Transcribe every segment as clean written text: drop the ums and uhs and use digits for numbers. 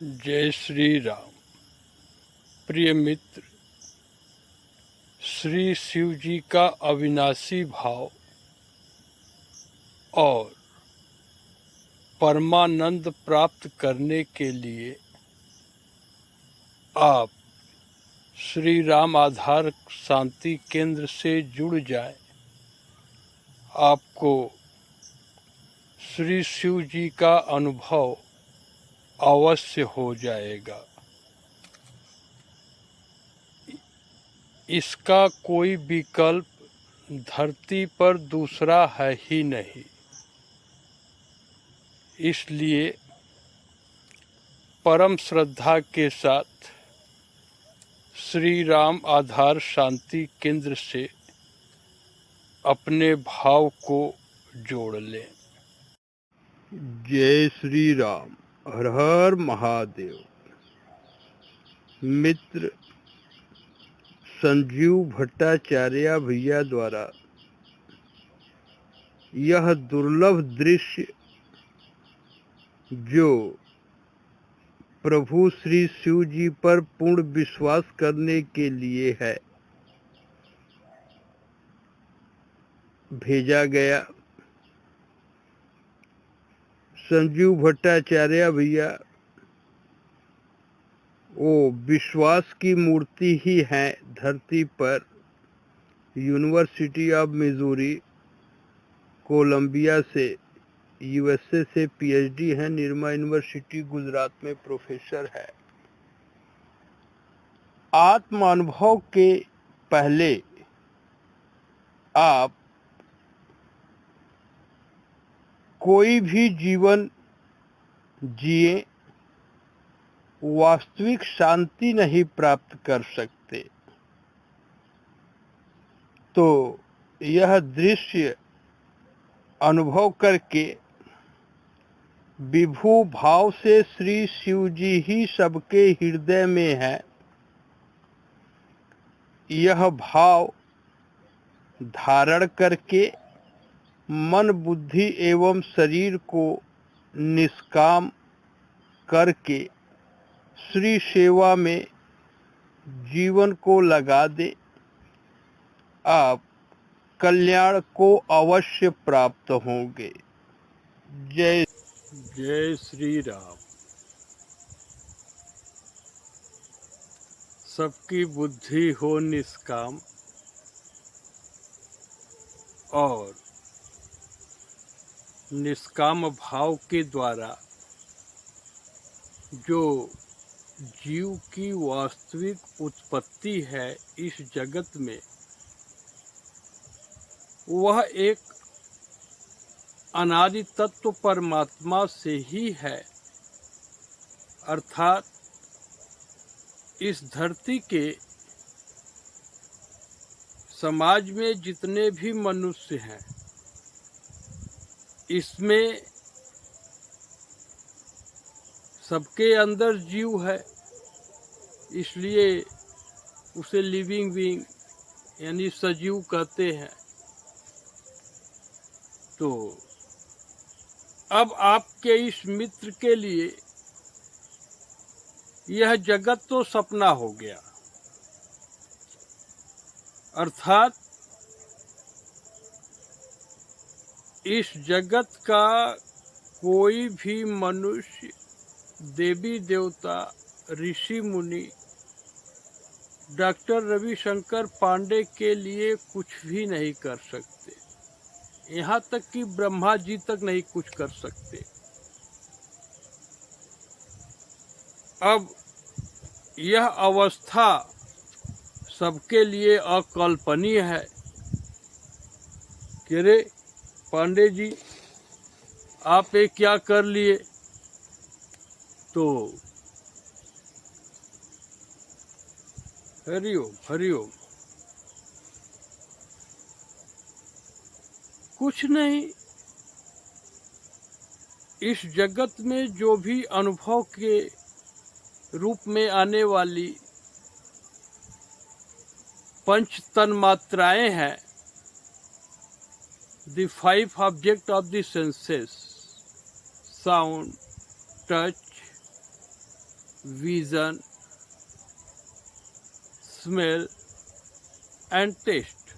जय श्री राम। प्रिय मित्र, श्री शिव जी का अविनाशी भाव और परमानंद प्राप्त करने के लिए आप श्री राम आधार शांति केंद्र से जुड़ जाएं। आपको श्री शिव जी का अनुभव अवश्य हो जाएगा। इसका कोई विकल्प धरती पर दूसरा है ही नहीं। इसलिए परम श्रद्धा के साथ श्री राम आधार शांति केंद्र से अपने भाव को जोड़ लें। जय श्री राम। हर हर महादेव। मित्र संजीव भट्टाचार्य भैया द्वारा यह दुर्लभ दृश्य जो प्रभु श्री शिव जी पर पूर्ण विश्वास करने के लिए है भेजा गया। संजीव भट्टाचार्य भैया वो विश्वास की मूर्ति ही है धरती पर। यूनिवर्सिटी ऑफ मिजूरी कोलंबिया से यूएसए से पीएचडी है। निर्मा यूनिवर्सिटी गुजरात में प्रोफेसर है। आत्म अनुभव के पहले आप कोई भी जीवन जिए वास्तविक शांति नहीं प्राप्त कर सकते। तो यह दृश्य अनुभव करके विभू भाव से श्री शिव जी ही सबके हृदय में है। यह भाव धारण करके मन बुद्धि एवं शरीर को निष्काम करके श्री सेवा में जीवन को लगा दे। आप कल्याण को अवश्य प्राप्त होंगे। जय जय श्री राम। सबकी बुद्धि हो निष्काम और निष्काम भाव के द्वारा जो जीव की वास्तविक उत्पत्ति है इस जगत में, वह एक अनादि तत्व परमात्मा से ही है। अर्थात इस धरती के समाज में जितने भी मनुष्य हैं, इसमें सबके अंदर जीव है, इसलिए उसे लिविंग बीइंग यानी सजीव कहते हैं। तो अब आपके इस मित्र के लिए यह जगत तो सपना हो गया। अर्थात इस जगत का कोई भी मनुष्य, देवी देवता, ऋषि मुनि, डॉक्टर रविशंकर पांडे के लिए कुछ भी नहीं कर सकते। यहाँ तक कि ब्रह्मा जी तक नहीं कुछ कर सकते। अब यह अवस्था सबके लिए अकल्पनीय है कि रे पांडे जी आप ये क्या कर लिए। तो हरिओम हरिओम। कुछ नहीं, इस जगत में जो भी अनुभव के रूप में आने वाली पंच तन्मात्राएं हैं, the 5 object of the senses, sound, touch, vision, smell and taste.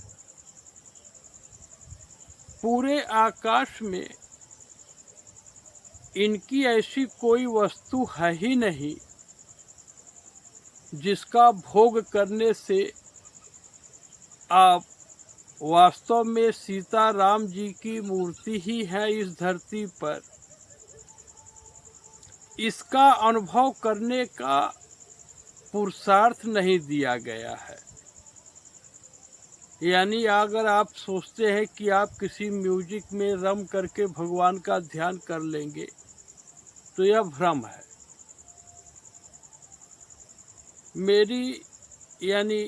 पूरे आकाश में इनकी ऐसी कोई वस्तु है ही नहीं जिसका भोग करने से आप वास्तव में सीता राम जी की मूर्ति ही है इस धरती पर, इसका अनुभव करने का पुरुषार्थ नहीं दिया गया है। यानी अगर आप सोचते हैं कि आप किसी म्यूजिक में रम करके भगवान का ध्यान कर लेंगे तो यह भ्रम है। मेरी यानी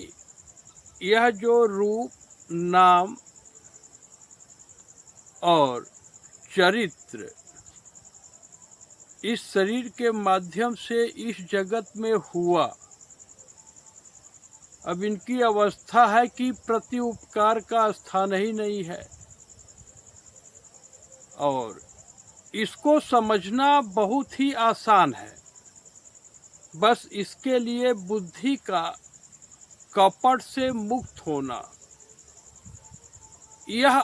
यह जो रूप, नाम और चरित्र इस शरीर के माध्यम से इस जगत में हुआ, अब इनकी अवस्था है कि प्रति उपकार का स्थान ही नहीं है, और इसको समझना बहुत ही आसान है। बस इसके लिए बुद्धि का कपट से मुक्त होना, यह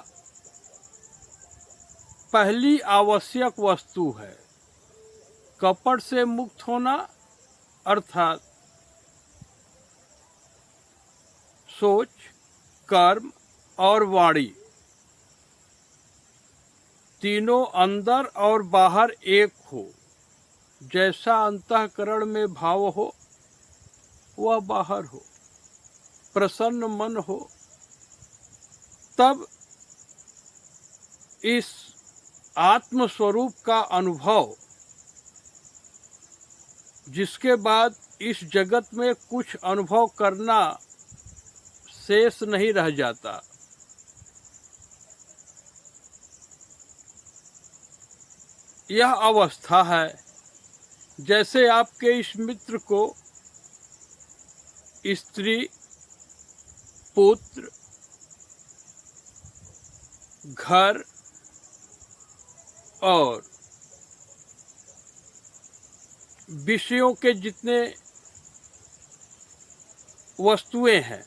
पहली आवश्यक वस्तु है। कपट से मुक्त होना अर्थात सोच, कर्म और वाणी तीनों अंदर और बाहर एक हो। जैसा अंतःकरण में भाव हो वह बाहर हो, प्रसन्न मन हो, तब इस आत्म स्वरूप का अनुभव, जिसके बाद इस जगत में कुछ अनुभव करना शेष नहीं रह जाता। यह अवस्था है जैसे आपके इस मित्र को स्त्री, पुत्र, घर और विषयों के जितने वस्तुएं हैं,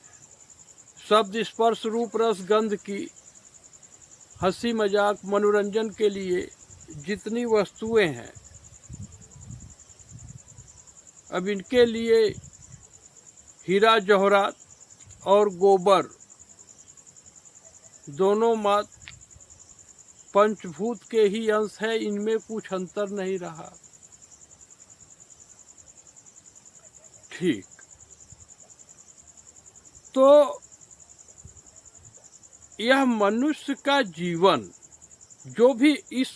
शब्द, स्पर्श, रूप, रस, गंध की हंसी मजाक मनोरंजन के लिए जितनी वस्तुएं हैं, अब इनके लिए हीरा जवाहरात और गोबर दोनों मात्र पंचभूत के ही अंश है, इनमें कुछ अंतर नहीं रहा। ठीक, तो यह मनुष्य का जीवन जो भी इस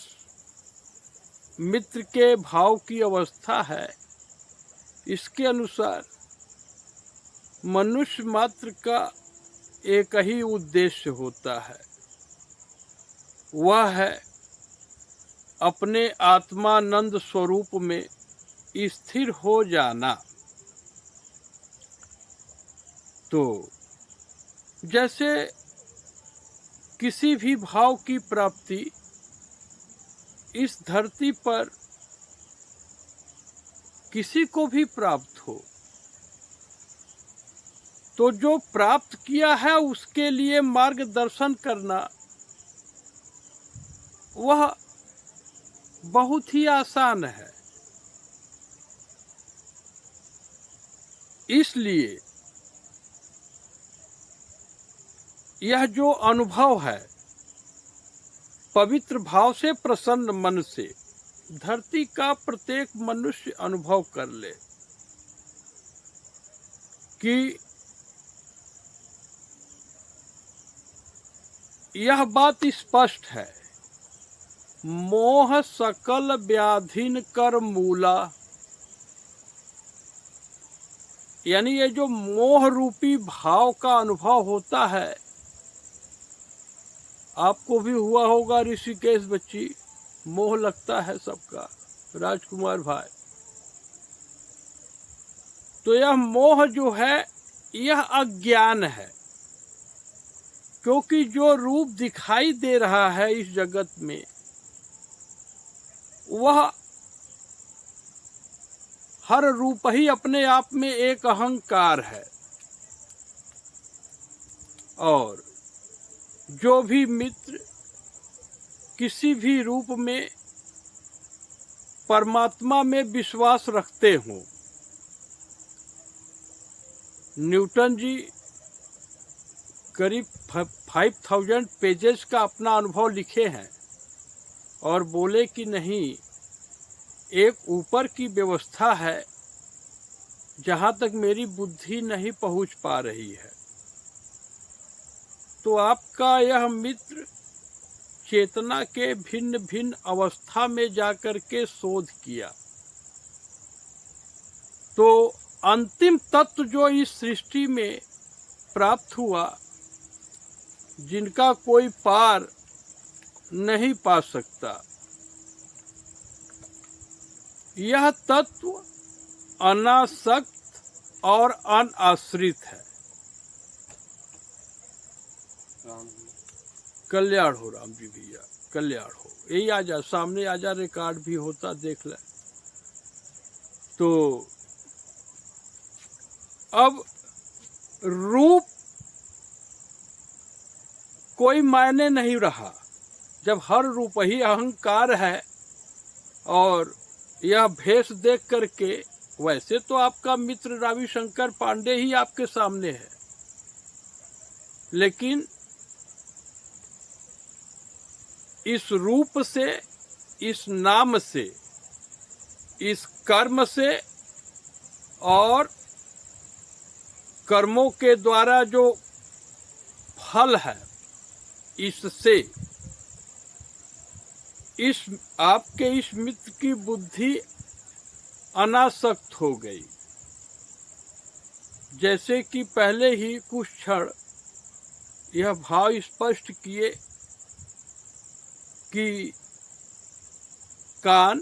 मित्र के भाव की अवस्था है, इसके अनुसार मनुष्य मात्र का एक ही उद्देश्य होता है, वह है अपने आत्मानंद स्वरूप में स्थिर हो जाना। तो जैसे किसी भी भाव की प्राप्ति इस धरती पर किसी को भी प्राप्त हो, तो जो प्राप्त किया है उसके लिए मार्गदर्शन करना वह बहुत ही आसान है। इसलिए यह जो अनुभव है, पवित्र भाव से, प्रसन्न मन से धरती का प्रत्येक मनुष्य अनुभव कर ले कि यह बात स्पष्ट है, मोह सकल व्याधिन कर मूला। यानी ये जो मोह रूपी भाव का अनुभव होता है, आपको भी हुआ होगा ऋषिकेश बच्ची, मोह लगता है सबका, राजकुमार भाई। तो यह मोह जो है यह अज्ञान है, क्योंकि जो रूप दिखाई दे रहा है इस जगत में वह हर रूप ही अपने आप में एक अहंकार है। और जो भी मित्र किसी भी रूप में परमात्मा में विश्वास रखते हों, न्यूटन जी करीब 5000 पेजेस का अपना अनुभव लिखे हैं और बोले कि नहीं, एक ऊपर की व्यवस्था है जहाँ तक मेरी बुद्धि नहीं पहुँच पा रही है। तो आपका यह मित्र चेतना के भिन्न भिन्न अवस्था में जाकर के शोध किया, तो अंतिम तत्व जो इस सृष्टि में प्राप्त हुआ, जिनका कोई पार नहीं पा सकता, यह तत्व अनासक्त और अनाश्रित है। कल्याण हो राम जी भैया, कल्याण हो। यही आ जा, सामने आ जा, रिकॉर्ड भी होता, देख ले। तो अब रूप कोई मायने नहीं रहा जब हर रूप ही अहंकार है। और यह भेष देख करके, वैसे तो आपका मित्र रविशंकर पांडे ही आपके सामने है, लेकिन इस रूप से, इस नाम से, इस कर्म से और कर्मों के द्वारा जो फल है, इससे इस आपके इस मित्र की बुद्धि अनासक्त हो गई। जैसे कि पहले ही कुछ क्षण यह भाव स्पष्ट किए कि कान,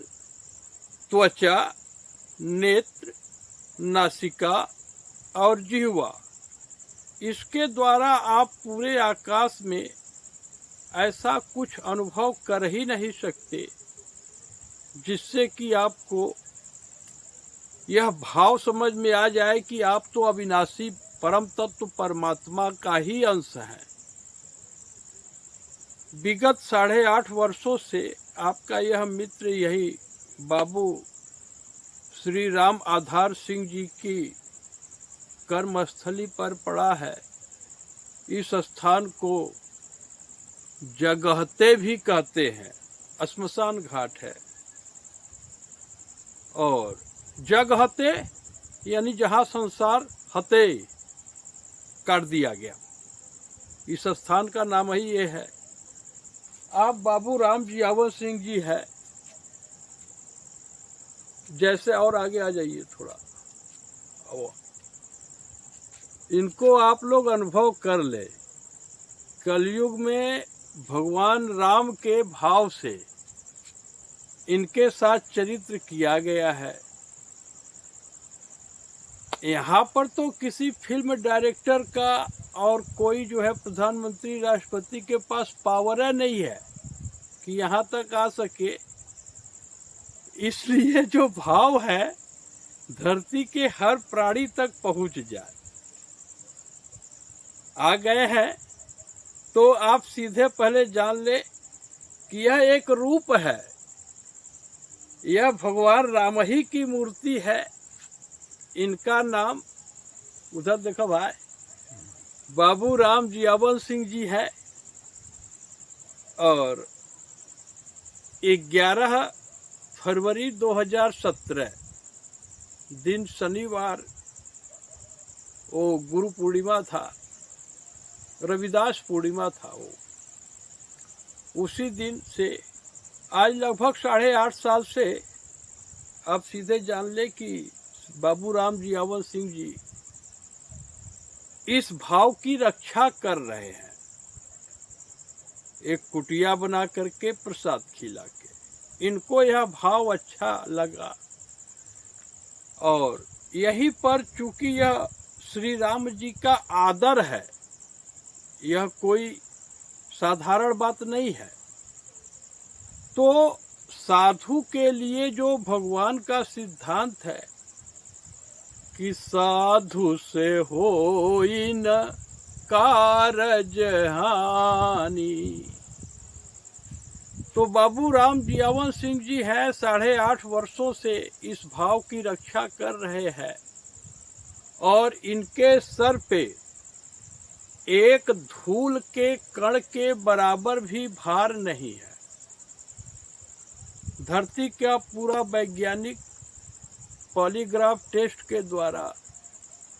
त्वचा, नेत्र, नासिका और जिह्वा, इसके द्वारा आप पूरे आकाश में ऐसा कुछ अनुभव कर ही नहीं सकते जिससे कि आपको यह भाव समझ में आ जाए कि आप तो अविनाशी परम तत्व परमात्मा का ही अंश हैं। विगत 8.5 वर्षों से आपका यह मित्र यही बाबू श्री राम आधार सिंह जी की कर्मस्थली पर पड़ा है। इस स्थान को जगहते भी कहते हैं, श्मशान घाट है। और जगहते यानी जहाँ संसार हते कर दिया गया, इस स्थान का नाम ही ये है। आप बाबू राम जियावर सिंह जी है, जैसे और आगे आ जाइए थोड़ा, इनको आप लोग अनुभव कर ले। कलयुग में भगवान राम के भाव से इनके साथ चरित्र किया गया है। यहाँ पर तो किसी फिल्म डायरेक्टर का और कोई जो है प्रधानमंत्री राष्ट्रपति के पास पावर नहीं है कि यहाँ तक आ सके। इसलिए जो भाव है धरती के हर प्राणी तक पहुँच जाए। आ गए हैं तो आप सीधे पहले जान ले कि यह एक रूप है, यह भगवान राम ही की मूर्ति है। इनका नाम उधर देखो भाई, बाबू राम जियावन सिंह जी है। और 11 फरवरी 2017 दिन शनिवार, वो गुरु पूर्णिमा था, रविदास पूर्णिमा था। वो उसी दिन से आज लगभग 8.5 साल से आप सीधे जान ले कि बाबू राम जियावन सिंह जी इस भाव की रक्षा कर रहे हैं। एक कुटिया बना करके प्रसाद खिला के, इनको यह भाव अच्छा लगा। और यहीं पर चूंकि यह श्री राम जी का आदर है, यह कोई साधारण बात नहीं है, तो साधु के लिए जो भगवान का सिद्धांत है कि साधु से होई न कारज हानि। तो बाबू राम जियावन सिंह जी है 8.5 वर्षों से इस भाव की रक्षा कर रहे हैं और इनके सर पे एक धूल के कण के बराबर भी भार नहीं है। धरती का पूरा वैज्ञानिक पॉलीग्राफ टेस्ट के द्वारा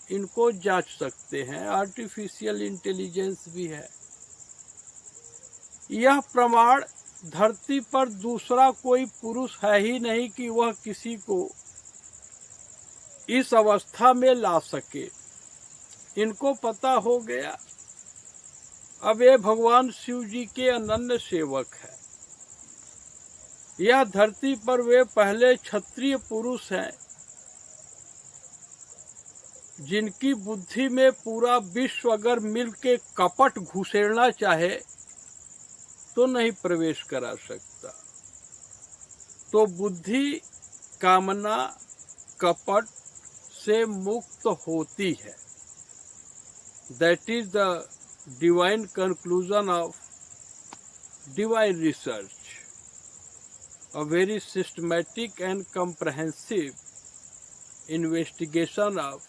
इनको जांच सकते हैं, आर्टिफिशियल इंटेलिजेंस भी है। यह प्रमाण धरती पर दूसरा कोई पुरुष है ही नहीं कि वह किसी को इस अवस्था में ला सके। इनको पता हो गया अब ये भगवान शिव जी के अनन्य सेवक है। यह धरती पर वे पहले क्षत्रिय पुरुष हैं जिनकी बुद्धि में पूरा विश्व अगर मिल के कपट घुसेड़ना चाहे तो नहीं प्रवेश करा सकता। तो बुद्धि कामना कपट से मुक्त होती है। That is the divine conclusion of divine research, a very systematic and comprehensive investigation of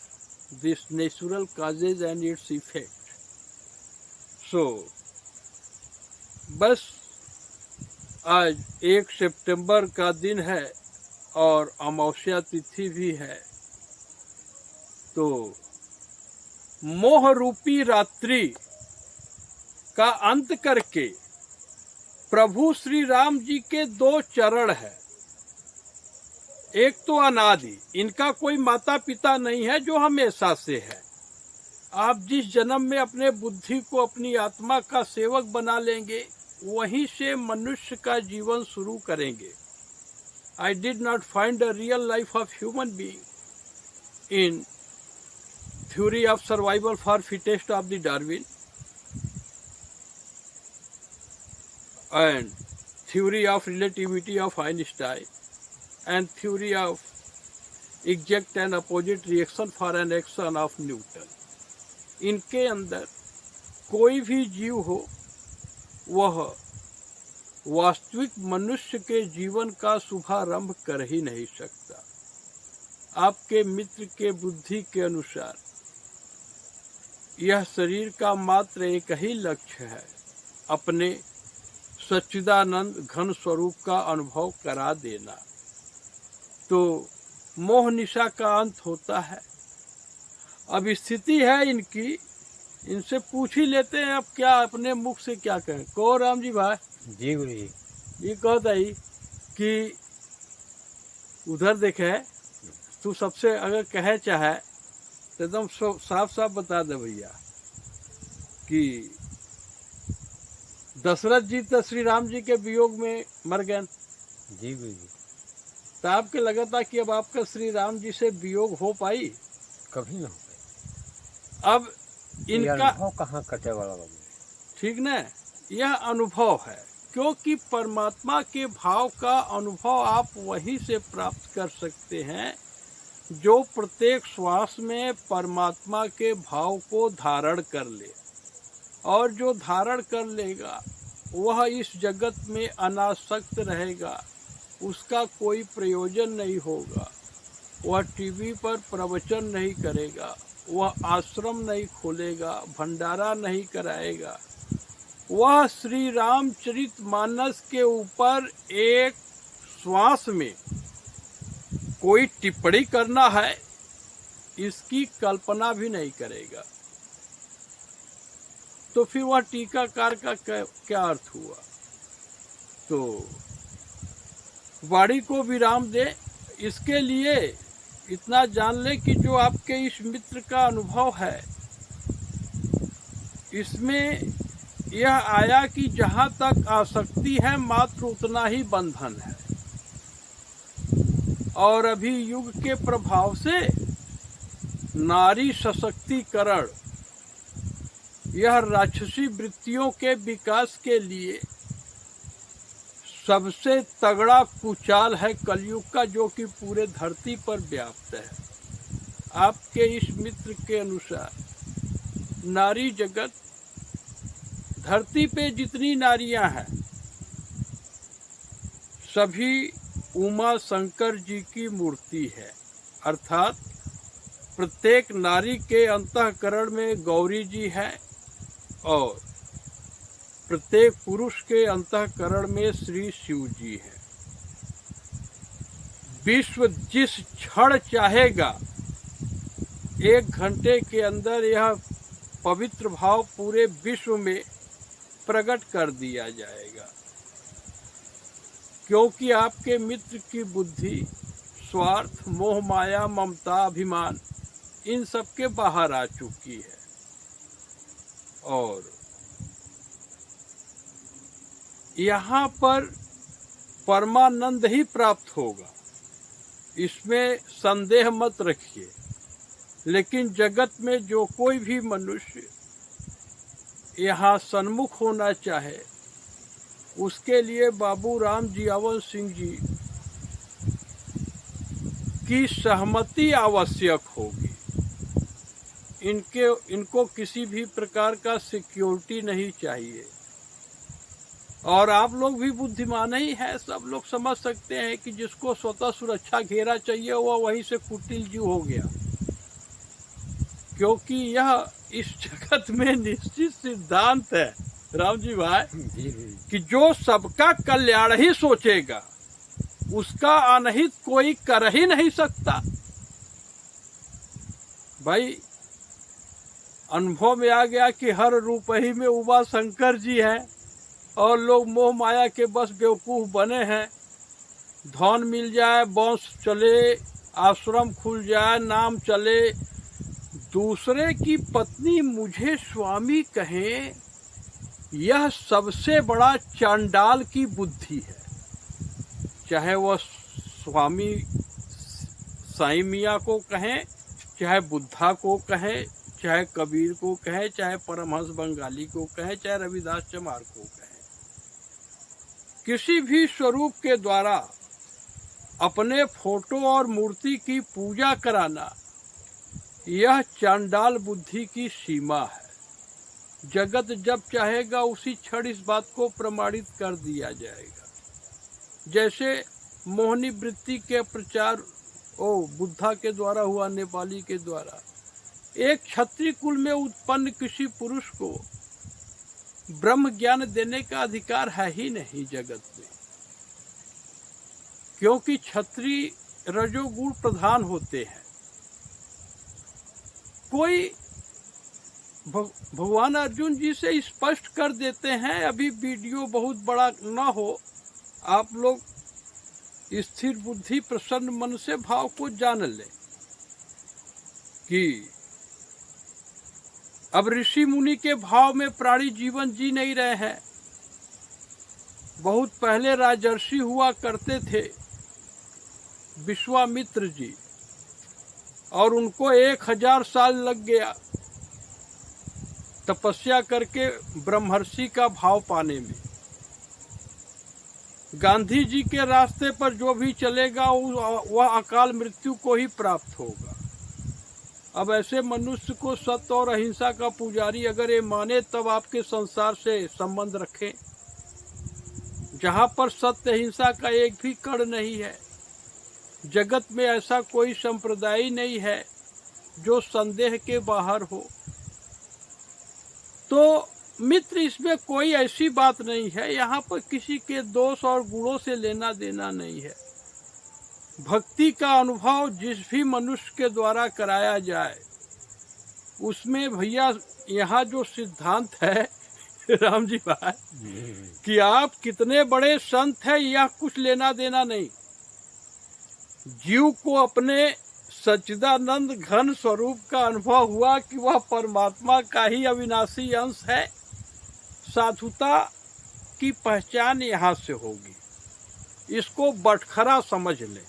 this natural causes and its effect. So, बस आज 1 सितंबर का दिन है और अमावस्या तिथि भी है। तो मोह रूपी रात्रि का अंत करके प्रभु श्री राम जी के 2 चरण है। एक तो अनादि, इनका कोई माता पिता नहीं है जो हमेशा से है। आप जिस जन्म में अपने बुद्धि को अपनी आत्मा का सेवक बना लेंगे वहीं से मनुष्य का जीवन शुरू करेंगे। I did not find a real life of human being in theory of survival for fittest of the Darwin and theory of relativity of Einstein and theory of exact and opposite reaction for an action of Newton. इनके अंदर कोई भी जीव हो वह वास्तविक मनुष्य के जीवन का शुभारंभ कर ही नहीं सकता। आपके मित्र के बुद्धि के अनुसार यह शरीर का मात्र एक ही लक्ष्य है, अपने सच्चिदानंद घन स्वरूप का अनुभव करा देना। तो मोह निशा का अंत होता है। अब स्थिति है इनकी, इनसे पूछ ही लेते हैं अब क्या अपने मुख से क्या कहें। कहो राम जी भाई। जी गुरु जी। ये कहता ही कि उधर देखे तू सबसे अगर कहे चाहे तो एकदम साफ साफ बता दे भैया कि दशरथ जी तो श्री राम जी के वियोग में मर गए। जी गुरु जी। तो आपके लगा था कि अब आपका श्री राम जी से वियोग हो पाई? कभी ना हो पाई। अब इनका कहाँ कटे वाला बाबू, ठीक न, यह अनुभव है क्योंकि परमात्मा के भाव का अनुभव आप वहीं से प्राप्त कर सकते हैं जो प्रत्येक श्वास में परमात्मा के भाव को धारण कर ले। और जो धारण कर लेगा वह इस जगत में अनासक्त रहेगा, उसका कोई प्रयोजन नहीं होगा। वह टीवी पर प्रवचन नहीं करेगा, वह आश्रम नहीं खोलेगा, भंडारा नहीं कराएगा। वह श्री रामचरितमानस के ऊपर एक श्वास में कोई टिप्पणी करना है इसकी कल्पना भी नहीं करेगा। तो फिर वह टीकाकार का क्या अर्थ हुआ? तो वाणी को विराम दे, इसके लिए इतना जान ले कि जो आपके इस मित्र का अनुभव है इसमें यह आया कि जहाँ तक आसक्ति है मात्र उतना ही बंधन है। और अभी युग के प्रभाव से नारी सशक्तिकरण यह राक्षसी वृत्तियों के विकास के लिए सबसे तगड़ा कुचाल है कलयुग का, जो कि पूरे धरती पर व्याप्त है। आपके इस मित्र के अनुसार नारी जगत, धरती पे जितनी नारियां हैं सभी उमा शंकर जी की मूर्ति है। अर्थात प्रत्येक नारी के अंतःकरण में गौरी जी है और प्रत्येक पुरुष के अंतःकरण में श्री शिव जी है। विश्व जिस क्षण चाहेगा 1 घंटे के अंदर यह पवित्र भाव पूरे विश्व में प्रकट कर दिया जाएगा, क्योंकि आपके मित्र की बुद्धि स्वार्थ, मोह, माया, ममता, अभिमान इन सब के बाहर आ चुकी है और यहाँ पर परमानंद ही प्राप्त होगा, इसमें संदेह मत रखिए। लेकिन जगत में जो कोई भी मनुष्य यहाँ सन्मुख होना चाहे उसके लिए बाबू राम जियावन सिंह जी की सहमति आवश्यक होगी। इनको किसी भी प्रकार का सिक्योरिटी नहीं चाहिए। और आप लोग भी बुद्धिमान ही है, सब लोग समझ सकते हैं कि जिसको स्वतः सुरक्षा घेरा चाहिए वह वहीं से कुटिल जीव हो गया, क्योंकि यह इस जगत में निश्चित सिद्धांत है राम जी भाई कि जो सबका कल्याण ही सोचेगा उसका अनहित कोई कर ही नहीं सकता। भाई अनुभव में आ गया कि हर रूप ही में उमा शंकर जी हैं और लोग मोह माया के बस बेवकूफ बने हैं। धन मिल जाए, वंश चले, आश्रम खुल जाए, नाम चले, दूसरे की पत्नी मुझे स्वामी कहें, यह सबसे बड़ा चांडाल की बुद्धि है। चाहे वह स्वामी साईं मियाँ को कहें, चाहे बुद्धा को कहें, चाहे कबीर को कहें, चाहे परमहंस बंगाली को कहें, चाहे रविदास चमार को कहें, किसी भी स्वरूप के द्वारा अपने फोटो और मूर्ति की पूजा कराना यह चांडाल बुद्धि की सीमा है। जगत जब चाहेगा उसी क्षण इस बात को प्रमाणित कर दिया जाएगा। जैसे मोहनी वृत्ति के प्रचार बुद्धा के द्वारा हुआ, नेपाली के द्वारा, एक क्षत्रिय कुल में उत्पन्न किसी पुरुष को ब्रह्म ज्ञान देने का अधिकार है ही नहीं जगत में, क्योंकि क्षत्रिय रजोगुण प्रधान होते हैं। कोई भगवान अर्जुन जी से स्पष्ट कर देते हैं, अभी वीडियो बहुत बड़ा न हो, आप लोग स्थिर बुद्धि प्रसन्न मन से भाव को जान लें कि अब ऋषि मुनि के भाव में प्राणी जीवन जी नहीं रहे हैं। बहुत पहले राजर्षि हुआ करते थे विश्वामित्र जी, और उनको 1000 साल लग गया तपस्या करके ब्रह्मर्षि का भाव पाने में। गांधी जी के रास्ते पर जो भी चलेगा वह अकाल मृत्यु को ही प्राप्त होगा। अब ऐसे मनुष्य को सत्य और अहिंसा का पुजारी अगर ये माने तब आपके संसार से संबंध रखें। जहाँ पर सत्य अहिंसा का एक भी कण नहीं है, जगत में ऐसा कोई संप्रदाय नहीं है जो संदेह के बाहर हो। तो मित्र, इसमें कोई ऐसी बात नहीं है, यहाँ पर किसी के दोष और गुणों से लेना देना नहीं है। भक्ति का अनुभव जिस भी मनुष्य के द्वारा कराया जाए उसमें भैया यहाँ जो सिद्धांत है राम जी भाई कि आप कितने बड़े संत हैं यह कुछ लेना देना नहीं। जीव को अपने सच्चिदानंद घन स्वरूप का अनुभव हुआ कि वह परमात्मा का ही अविनाशी अंश है। साधुता की पहचान यहाँ से होगी, इसको बटखरा समझ लें।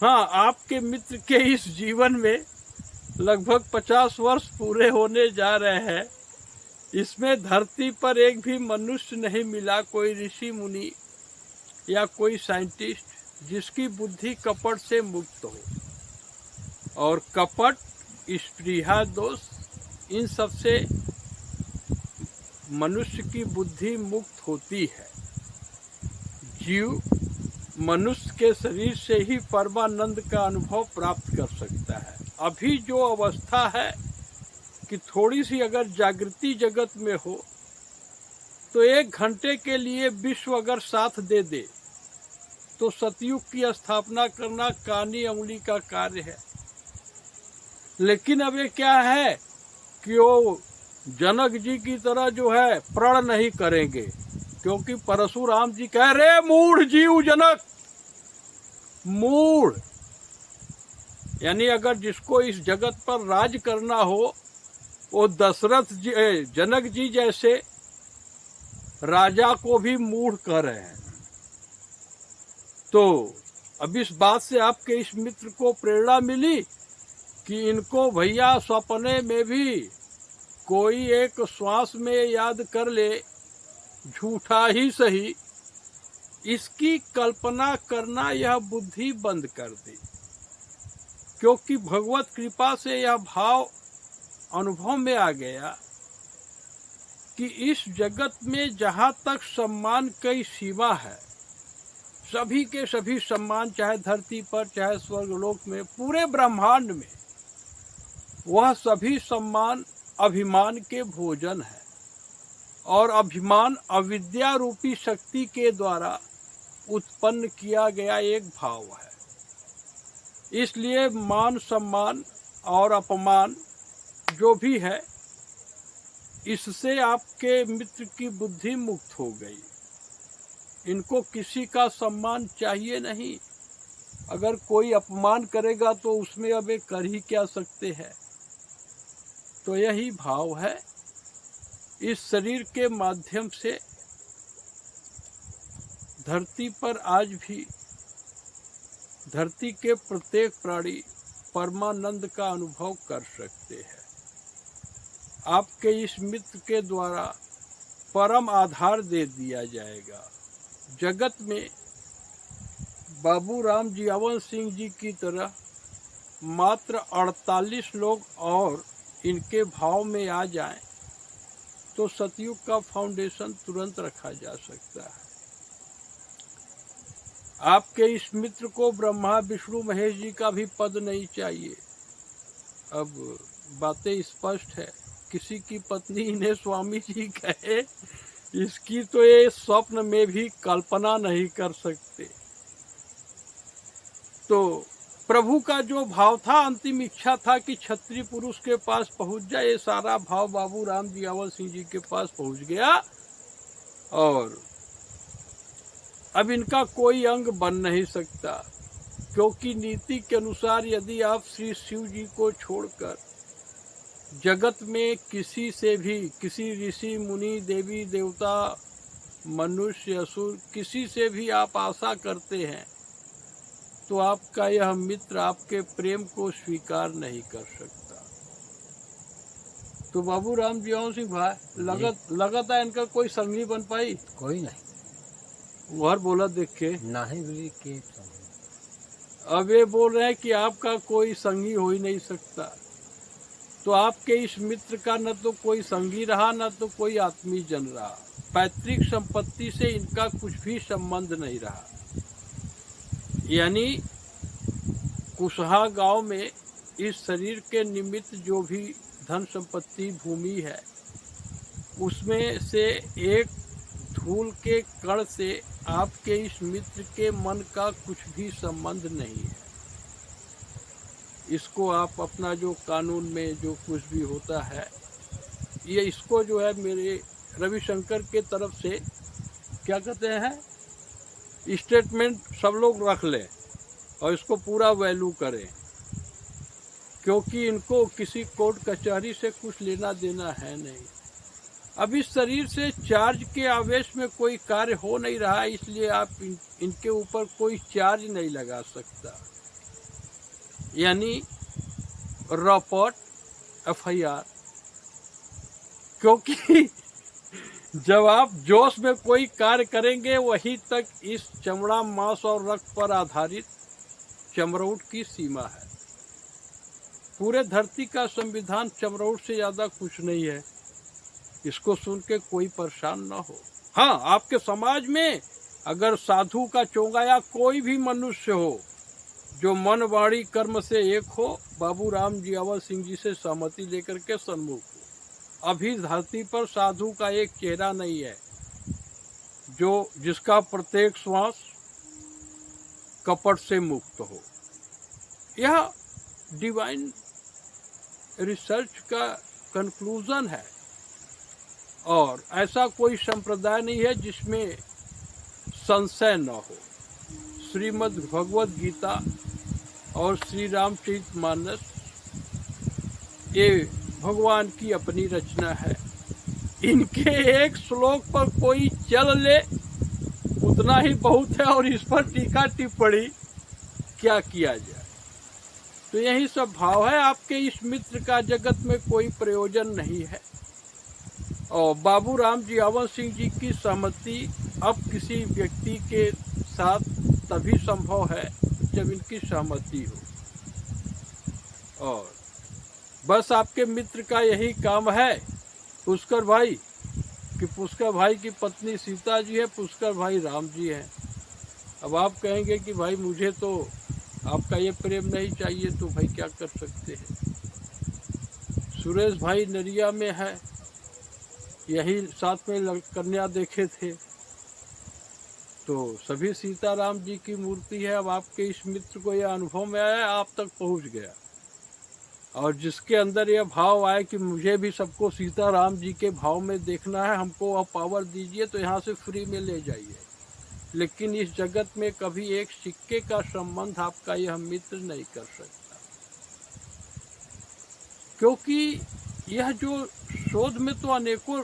हाँ, आपके मित्र के इस जीवन में लगभग 50 वर्ष पूरे होने जा रहे हैं। इसमें धरती पर एक भी मनुष्य नहीं मिला, कोई ऋषि मुनि या कोई साइंटिस्ट जिसकी बुद्धि कपट से मुक्त हो और कपट, स्पृहा दोष, इन सब से मनुष्य की बुद्धि मुक्त होती है। जीव मनुष्य के शरीर से ही परमानंद का अनुभव प्राप्त कर सकता है। अभी जो अवस्था है कि थोड़ी सी अगर जागृति जगत में हो तो 1 घंटे के लिए विश्व अगर साथ दे दे तो सतयुग की स्थापना करना कानी अंगुली का कार्य है। लेकिन अब ये क्या है कि वो जनक जी की तरह जो है प्रण नहीं करेंगे, क्योंकि परशुराम जी कह रहे मूढ़ जीव जनक, मूढ़ यानी अगर जिसको इस जगत पर राज करना हो वो दशरथ जी, जनक जी जैसे राजा को भी मूढ़ कर रहे हैं। तो अब इस बात से आपके इस मित्र को प्रेरणा मिली कि इनको भैया सपने में भी कोई एक श्वास में याद कर ले, झूठा ही सही, इसकी कल्पना करना यह बुद्धि बंद कर दे, क्योंकि भगवत कृपा से यह भाव अनुभव में आ गया कि इस जगत में जहाँ तक सम्मान की सीमा है, सभी के सभी सम्मान, चाहे धरती पर चाहे स्वर्गलोक में, पूरे ब्रह्मांड में, वह सभी सम्मान अभिमान के भोजन है। और अभिमान अविद्या रूपी शक्ति के द्वारा उत्पन्न किया गया एक भाव है। इसलिए मान सम्मान और अपमान जो भी है, इससे आपके मित्र की बुद्धि मुक्त हो गई। इनको किसी का सम्मान चाहिए नहीं। अगर कोई अपमान करेगा तो उसमें अब ये कर ही क्या सकते हैं। तो यही भाव है। इस शरीर के माध्यम से धरती पर आज भी धरती के प्रत्येक प्राणी परमानंद का अनुभव कर सकते हैं। आपके इस मित्र के द्वारा परम आधार दे दिया जाएगा। जगत में बाबू राम जियावन सिंह जी की तरह मात्र 48 लोग और इनके भाव में आ जाएं तो सतयुग का फाउंडेशन तुरंत रखा जा सकता है। आपके इस मित्र को ब्रह्मा विष्णु महेश जी का भी पद नहीं चाहिए। अब बातें स्पष्ट है। किसी की पत्नी इन्हें स्वामी जी कहे, इसकी तो ये स्वप्न में भी कल्पना नहीं कर सकते। तो प्रभु का जो भाव था, अंतिम इच्छा था कि क्षत्रिय पुरुष के पास पहुंच जाए, ये सारा भाव बाबू राम जियावन सिंह जी के पास पहुंच गया। और अब इनका कोई अंग बन नहीं सकता, क्योंकि नीति के अनुसार यदि आप श्री शिव जी को छोड़कर जगत में किसी से भी, किसी ऋषि मुनि देवी देवता मनुष्य असुर किसी से भी आप आशा करते हैं तो आपका यह मित्र आपके प्रेम को स्वीकार नहीं कर सकता। तो बाबू राम जियावन सिंह भाई लगता है इनका कोई संगी बन पाई? कोई नहीं। वह बोला देख के नहीं बोली के अब ये बोल रहे हैं कि आपका कोई संगी हो ही नहीं सकता। तो आपके इस मित्र का न तो कोई संगी रहा, न तो कोई आत्मीय जन रहा। पैतृक संपत्ति से इनका कुछ भी संबंध नहीं रहा। यानी कुशहा गांव में इस शरीर के निमित्त जो भी धन संपत्ति भूमि है, उसमें से एक धूल के कण से आपके इस मित्र के मन का कुछ भी संबंध नहीं है। इसको आप अपना जो कानून में जो कुछ भी होता है, ये इसको जो है मेरे रविशंकर के तरफ से क्या कहते हैं, स्टेटमेंट सब लोग रख लें और इसको पूरा वैल्यू करें, क्योंकि इनको किसी कोर्ट कचहरी से कुछ लेना देना है नहीं। अब इस शरीर से चार्ज के आवेश में कोई कार्य हो नहीं रहा, इसलिए आप इनके ऊपर कोई चार्ज नहीं लगा सकता। यानी रिपोर्ट FIR, क्योंकि जब आप जोश में कोई कार्य करेंगे वहीं तक इस चमड़ा मांस और रक्त पर आधारित चमरौट की सीमा है। पूरे धरती का संविधान चमरौट से ज्यादा कुछ नहीं है। इसको सुन के कोई परेशान ना हो। हाँ, आपके समाज में अगर साधु का चोंगा या कोई भी मनुष्य हो जो मन वाणी कर्म से एक हो, बाबू राम जियावर सिंह जी से सहमति लेकर के सन्मुख हो। अभी धरती पर साधु का एक चेहरा नहीं है जो जिसका प्रत्येक श्वास कपट से मुक्त हो। यह डिवाइन रिसर्च का कंक्लूजन है और ऐसा कोई संप्रदाय नहीं है जिसमें संशय न हो। श्रीमद् भगवद गीता और श्री रामचरितमानस ये भगवान की अपनी रचना है। इनके एक श्लोक पर कोई चल ले उतना ही बहुत है और इस पर टीका टिप्पणी क्या किया जाए। तो यही सब भाव है। आपके इस मित्र का जगत में कोई प्रयोजन नहीं है। और बाबू राम जियावर सिंह जी की सहमति अब किसी व्यक्ति के साथ तभी संभव है जब इनकी सहमति हो। और बस आपके मित्र का यही काम है पुष्कर भाई कि पुष्कर भाई की पत्नी सीता जी है, पुष्कर भाई राम जी हैं। अब आप कहेंगे कि भाई मुझे तो आपका ये प्रेम नहीं चाहिए, तो भाई क्या कर सकते हैं। सुरेश भाई नरिया में है, यही साथ में कन्या देखे थे, तो सभी सीताराम जी की मूर्ति है। अब आपके इस मित्र को यह अनुभव में आया, आप तक पहुंच गया, और जिसके अंदर यह भाव आए कि मुझे भी सबको सीताराम जी के भाव में देखना है, हमको वह पावर दीजिए, तो यहाँ से फ्री में ले जाइए। लेकिन इस जगत में कभी एक सिक्के का संबंध आपका यह मित्र नहीं कर सकता, क्योंकि यह जो शोध में तो अनेकों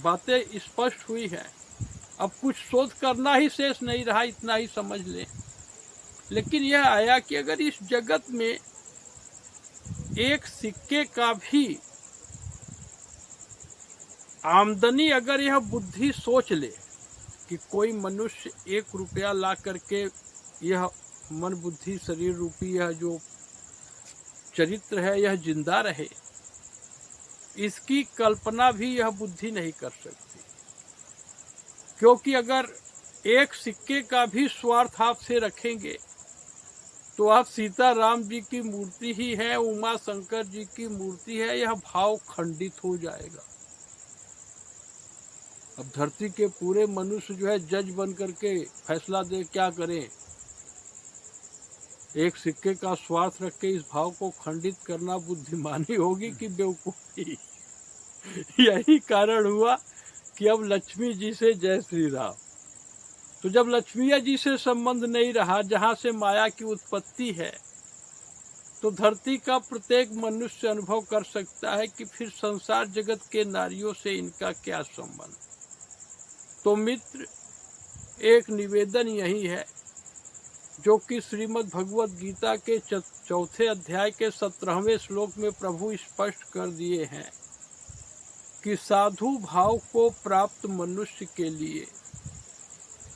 बातें स्पष्ट हुई है। अब कुछ शोध करना ही शेष नहीं रहा, इतना ही समझ लें। लेकिन यह आया कि अगर इस जगत में एक सिक्के का भी आमदनी, अगर यह बुद्धि सोच ले कि कोई मनुष्य 1 रुपया ला करके यह मन बुद्धि शरीर रूपी यह जो चरित्र है यह जिंदा रहे, इसकी कल्पना भी यह बुद्धि नहीं कर सकती। क्योंकि अगर एक सिक्के का भी स्वार्थ आप से रखेंगे तो आप सीताराम जी की मूर्ति ही है, उमा शंकर जी की मूर्ति है, यह भाव खंडित हो जाएगा। अब धरती के पूरे मनुष्य जो है जज बन करके फैसला दे क्या करें। एक सिक्के का स्वार्थ रख के इस भाव को खंडित करना बुद्धिमानी होगी कि बेवकूफी। यही कारण हुआ कि अब लक्ष्मी जी से जय श्री राम। तो जब लक्ष्मी जी से संबंध नहीं रहा, जहाँ से माया की उत्पत्ति है, तो धरती का प्रत्येक मनुष्य अनुभव कर सकता है कि फिर संसार जगत के नारियों से इनका क्या संबंध। तो मित्र, एक निवेदन यही है जो कि श्रीमद् भगवद गीता के 4 अध्याय के 17वें श्लोक में प्रभु स्पष्ट कर दिए हैं कि साधु भाव को प्राप्त मनुष्य के लिए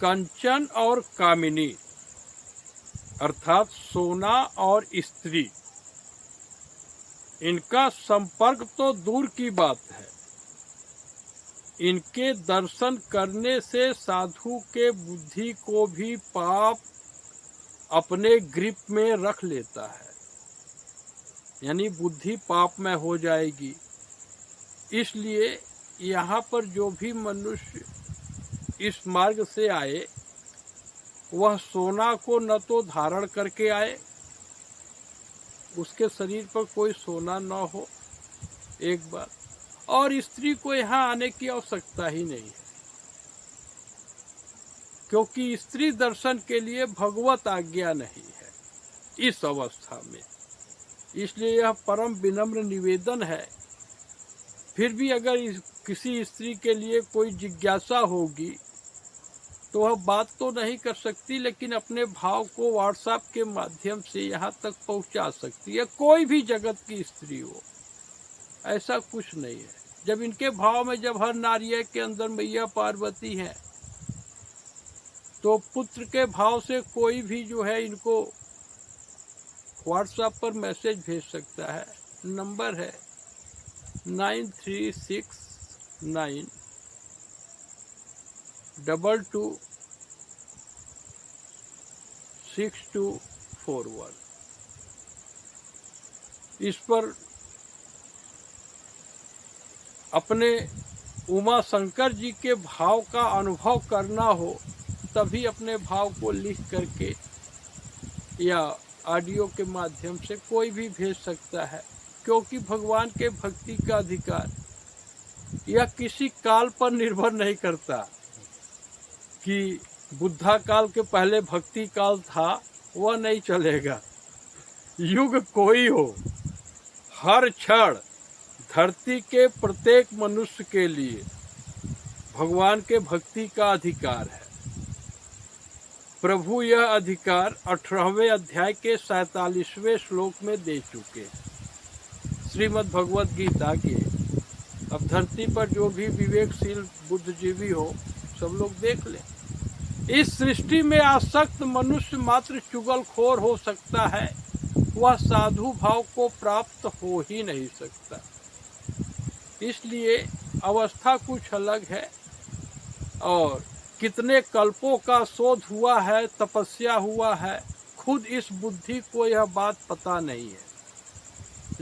कंचन और कामिनी अर्थात सोना और स्त्री, इनका संपर्क तो दूर की बात है, इनके दर्शन करने से साधु के बुद्धि को भी पाप अपने ग्रिप में रख लेता है, यानी बुद्धि पाप में हो जाएगी। इसलिए यहाँ पर जो भी मनुष्य इस मार्ग से आए वह सोना को न तो धारण करके आए, उसके शरीर पर कोई सोना न हो, एक बात, और स्त्री को यहाँ आने की आवश्यकता ही नहीं है, क्योंकि स्त्री दर्शन के लिए भगवत आज्ञा नहीं है इस अवस्था में। इसलिए यह परम विनम्र निवेदन है। फिर भी अगर किसी स्त्री के लिए कोई जिज्ञासा होगी तो वह बात तो नहीं कर सकती, लेकिन अपने भाव को व्हाट्सएप के माध्यम से यहाँ तक पहुँचा सकती है, कोई भी जगत की स्त्री हो। ऐसा कुछ नहीं है। जब इनके भाव में जब हर नारियल के अंदर मैया पार्वती है, तो पुत्र के भाव से कोई भी जो है इनको व्हाट्सएप पर मैसेज भेज सकता है। नंबर है 9369226241। इस पर अपने उमा शंकर जी के भाव का अनुभव करना हो तभी अपने भाव को लिख करके या ऑडियो के माध्यम से कोई भी भेज सकता है, क्योंकि भगवान के भक्ति का अधिकार यह किसी काल पर निर्भर नहीं करता कि बुद्धा काल के पहले भक्ति काल था, वह नहीं चलेगा। युग कोई हो, हर क्षण धरती के प्रत्येक मनुष्य के लिए भगवान के भक्ति का अधिकार है। प्रभु यह अधिकार 18वें अध्याय के 47वें श्लोक में दे चुके हैं श्रीमद् भगवत गीता के। अब धरती पर जो भी विवेकशील बुद्धिजीवी हो सब लोग देख लें। इस सृष्टि में आसक्त मनुष्य मात्र चुगलखोर हो सकता है, वह साधु भाव को प्राप्त हो ही नहीं सकता। इसलिए अवस्था कुछ अलग है और कितने कल्पों का शोध हुआ है, तपस्या हुआ है, खुद इस बुद्धि को यह बात पता नहीं है।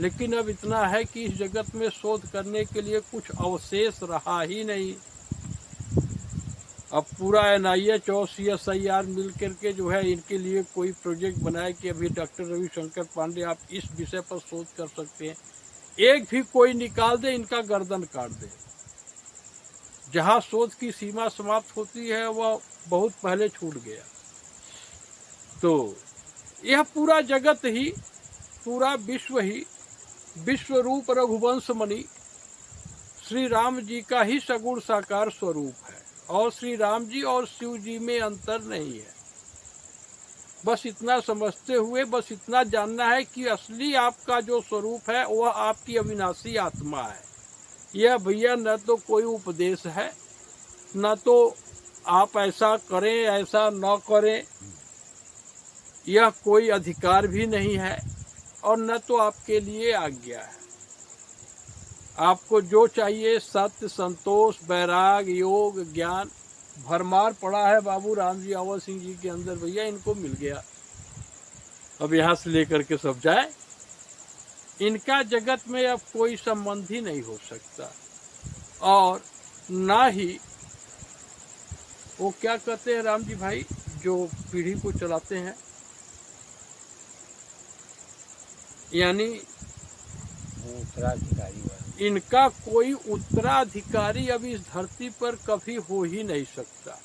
लेकिन अब इतना है कि इस जगत में शोध करने के लिए कुछ अवशेष रहा ही नहीं। अब पूरा NIH और CSIR मिल करके जो है इनके लिए कोई प्रोजेक्ट बनाए कि अभी डॉक्टर रविशंकर पांडे आप इस विषय पर शोध कर सकते हैं। एक भी कोई निकाल दे, इनका गर्दन काट दे। जहाँ शोध की सीमा समाप्त होती है वह बहुत पहले छूट गया। तो यह पूरा जगत ही, पूरा विश्व ही विश्व रूप रघुवंश मणि श्री राम जी का ही सगुण साकार स्वरूप है और श्री राम जी और शिव जी में अंतर नहीं है। बस इतना समझते हुए बस इतना जानना है कि असली आपका जो स्वरूप है वह आपकी अविनाशी आत्मा है। यह भैया न तो कोई उपदेश है, न तो आप ऐसा करें ऐसा न करें, यह कोई अधिकार भी नहीं है और न तो आपके लिए आज्ञा है। आपको जो चाहिए सत्य, संतोष, वैराग, योग, ज्ञान भरमार पड़ा है बाबू राम जी अवर सिंह जी के अंदर, भैया इनको मिल गया। अब यहाँ से लेकर के सब जाए, इनका जगत में अब कोई संबंध ही नहीं हो सकता। और ना ही वो क्या कहते हैं राम जी भाई जो पीढ़ी को चलाते हैं, यानी उत्तराधिकारी वाला। इनका कोई उत्तराधिकारी अब इस धरती पर कभी हो ही नहीं सकता।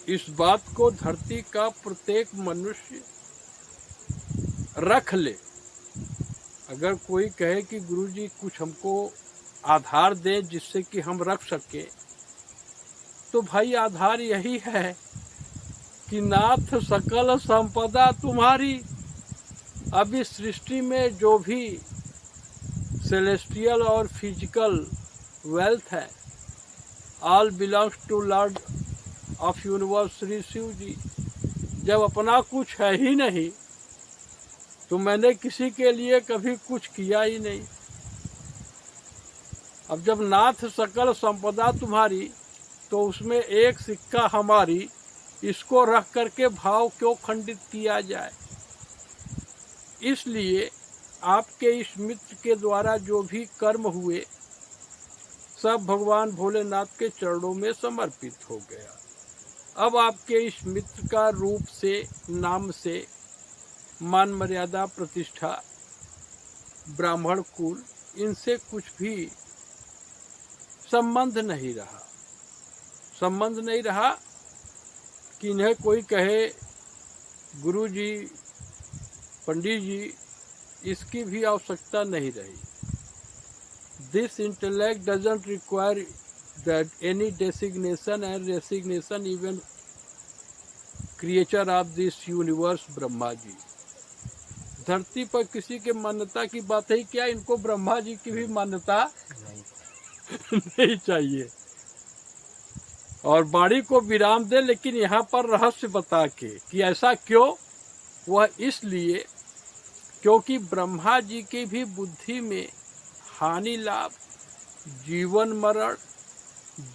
इस बात को धरती का प्रत्येक मनुष्य रख ले। अगर कोई कहे कि गुरुजी कुछ हमको आधार दे जिससे कि हम रख सके, तो भाई आधार यही है कि नाथ सकल संपदा तुम्हारी। अब इस सृष्टि में जो भी सेलेस्टियल और फिजिकल वेल्थ है, all belongs to lord of universe Shri Shiv ji. जब अपना कुछ है ही नहीं तो मैंने किसी के लिए कभी कुछ किया ही नहीं। अब जब नाथ सकल संपदा तुम्हारी, तो उसमें एक सिक्का हमारी, इसको रख करके भाव क्यों खंडित किया जाए। इसलिए आपके इस मित्र के द्वारा जो भी कर्म हुए सब भगवान भोलेनाथ के चरणों में समर्पित हो गया। अब आपके इस मित्र का रूप से, नाम से, मान मर्यादा, प्रतिष्ठा, ब्राह्मण कुल, इनसे कुछ भी संबंध नहीं रहा। संबंध नहीं रहा कि इन्हें कोई कहे गुरु जी, पंडित जी, इसकी भी आवश्यकता नहीं रही। This intellect doesn't require that any designation and resignation, even creature of this universe Brahma ji. धरती पर किसी के मान्यता की बात है क्या, इनको ब्रह्मा जी की भी मान्यता नहीं चाहिए। और वाणी को विराम दे, लेकिन यहाँ पर रहस्य बता के कि ऐसा क्यों, वह इसलिए क्योंकि ब्रह्मा जी की भी बुद्धि में हानि लाभ, जीवन मरण,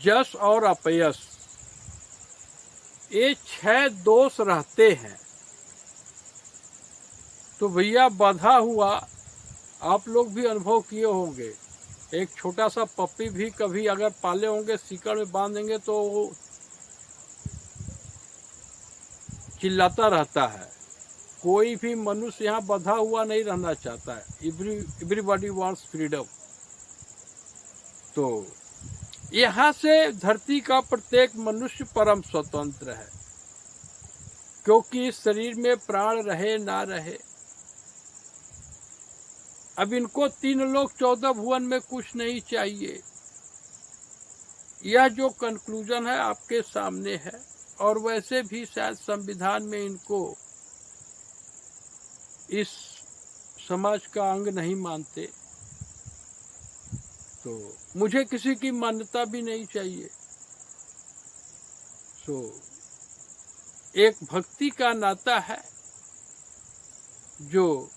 यश और अपयश, ये 6 दोष रहते हैं। तो भैया बाधा हुआ, आप लोग भी अनुभव किए होंगे। एक छोटा सा पप्पी भी कभी अगर पाले होंगे, सीकड़ में बांधेंगे तो वो चिल्लाता रहता है। कोई भी मनुष्य यहाँ बंधा हुआ नहीं रहना चाहता है। Everybody wants freedom. तो यहाँ से धरती का प्रत्येक मनुष्य परम स्वतंत्र है, क्योंकि इस शरीर में प्राण रहे ना रहे। अब इनको 3 लोक 14 भुवन में कुछ नहीं चाहिए। यह जो कंक्लूजन है आपके सामने है, और वैसे भी शायद संविधान में इनको इस समाज का अंग नहीं मानते, तो मुझे किसी की मान्यता भी नहीं चाहिए। तो एक भक्ति का नाता है जो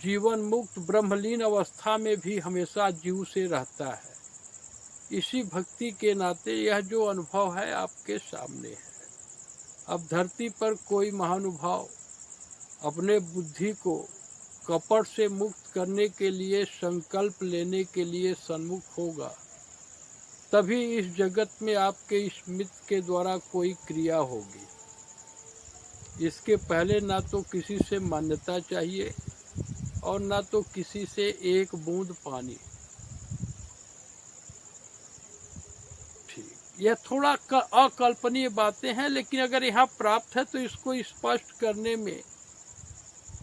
जीवन मुक्त ब्रह्मलीन अवस्था में भी हमेशा जीव से रहता है। इसी भक्ति के नाते यह जो अनुभव है आपके सामने है। अब धरती पर कोई महानुभाव अपने बुद्धि को कपट से मुक्त करने के लिए संकल्प लेने के लिए सन्मुख होगा, तभी इस जगत में आपके स्मित के द्वारा कोई क्रिया होगी। इसके पहले ना तो किसी से मान्यता चाहिए और ना तो किसी से एक बूंद पानी। ठीक, यह थोड़ा अकल्पनीय बातें हैं, लेकिन अगर यहाँ प्राप्त है तो इसको स्पष्ट करने में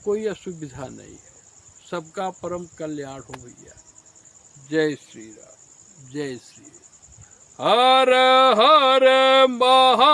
कोई असुविधा नहीं है। सबका परम कल्याण हो भैया। जय श्री राम, जय श्री राम। हर हर महा